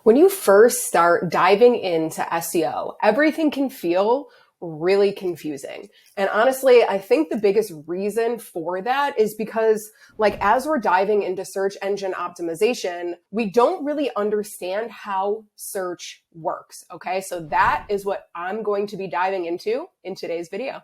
When you first start diving into SEO, everything can feel really confusing. And honestly, I think the biggest reason for that is because as we're diving into search engine optimization, we don't really understand how search works. Okay. So that is what I'm going to be diving into in today's video.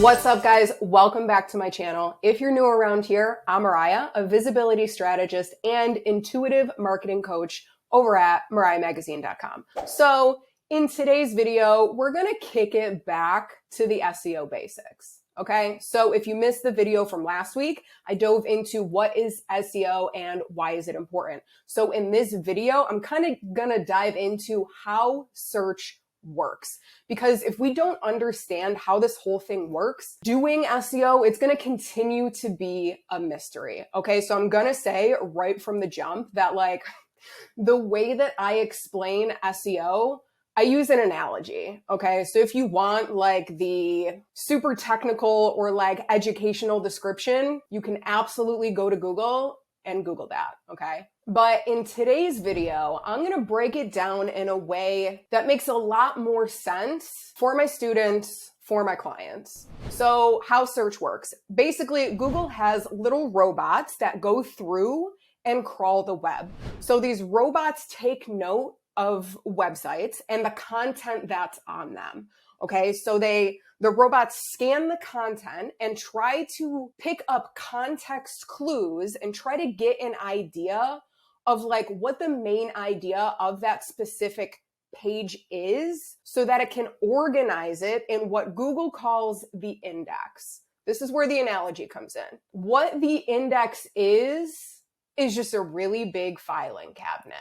What's up, guys? Welcome back to my channel. If you're new around here, I'm Mariah, a visibility strategist and intuitive marketing coach over at mariahmagazine.com. So in today's video, we're going to kick it back to the SEO basics. Okay, so if you missed the video from last week, I dove into what is SEO and why is it important. So in this video, I'm kind of going to dive into how search works. Because if we don't understand how this whole thing works, doing SEO, it's going to continue to be a mystery. Okay, so I'm going to say right from the jump that the way that I explain SEO, I use an analogy. Okay, so if you want the super technical or educational description, you can absolutely go to Google and Google that. Okay. But in today's video, I'm going to break it down in a way that makes a lot more sense for my students, for my clients. So how search works. Basically, Google has little robots that go through and crawl the web. So these robots take note of websites and the content that's on them. Okay, so the robots scan the content and try to pick up context clues and try to get an idea of what the main idea of that specific page is so that it can organize it in what Google calls the index. This is where the analogy comes in. What the index is just a really big filing cabinet.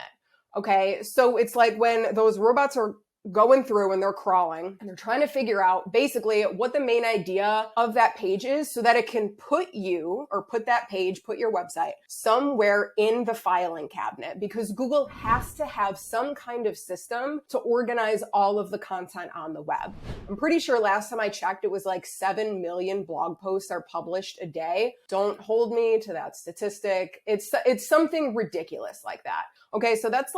Okay, so it's when those robots are going through and they're crawling and they're trying to figure out basically what the main idea of that page is so that it can put your website somewhere in the filing cabinet, because Google has to have some kind of system to organize all of the content on the web. I'm pretty sure last time I checked, it was 7 million blog posts are published a day. Don't hold me to that statistic. It's something ridiculous like that. Okay, so that's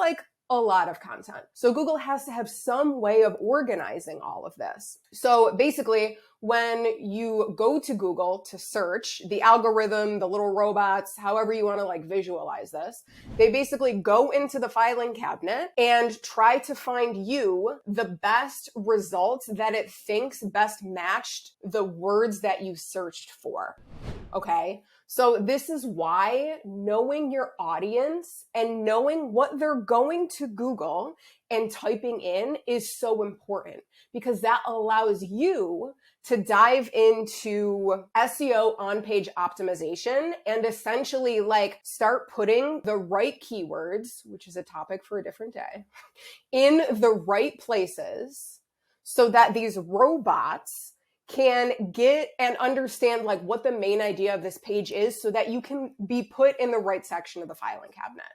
a lot of content. So Google has to have some way of organizing all of this. So basically, when you go to Google to search, the algorithm, the little robots, however you want to visualize this, they basically go into the filing cabinet and try to find you the best results that it thinks best matched the words that you searched for. Okay, so this is why knowing your audience and knowing what they're going to Google and typing in is so important, because that allows you to dive into SEO on-page optimization and essentially start putting the right keywords, which is a topic for a different day, in the right places so that these robots can get and understand what the main idea of this page is so that you can be put in the right section of the filing cabinet.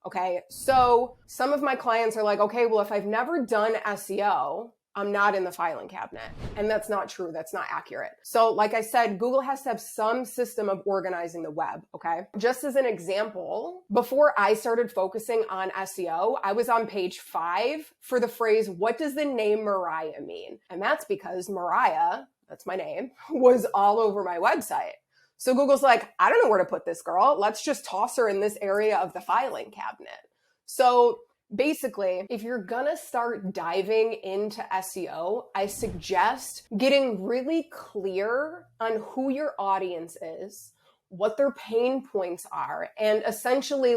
Okay, so some of my clients are okay, well, if I've never done SEO, I'm not in the filing cabinet. And that's not true. That's not accurate. So like I said, Google has to have some system of organizing the web. Okay. Just as an example, before I started focusing on SEO, I was on page 5 for the phrase, what does the name Mariah mean? And that's because Mariah, that's my name, was all over my website. So Google's I don't know where to put this girl. Let's just toss her in this area of the filing cabinet. So basically, if you're gonna start diving into SEO, I suggest getting really clear on who your audience is, what their pain points are, and essentially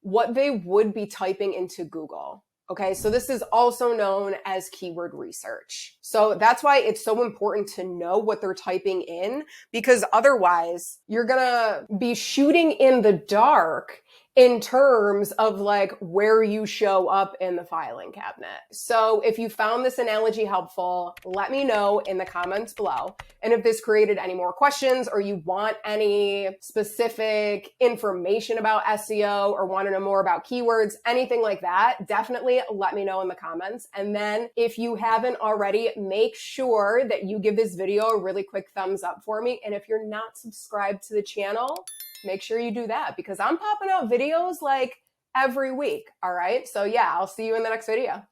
what they would be typing into Google. Okay, so this is also known as keyword research. So that's why it's so important to know what they're typing in, because otherwise you're gonna be shooting in the dark in terms of like where you show up in the filing cabinet. So if you found this analogy helpful, let me know in the comments below. And if this created any more questions or you want any specific information about SEO or want to know more about keywords, anything like that, definitely let me know in the comments. And then if you haven't already, make sure that you give this video a really quick thumbs up for me. And if you're not subscribed to the channel, make sure you do that because I'm popping out videos like every week. All right. So yeah, I'll see you in the next video.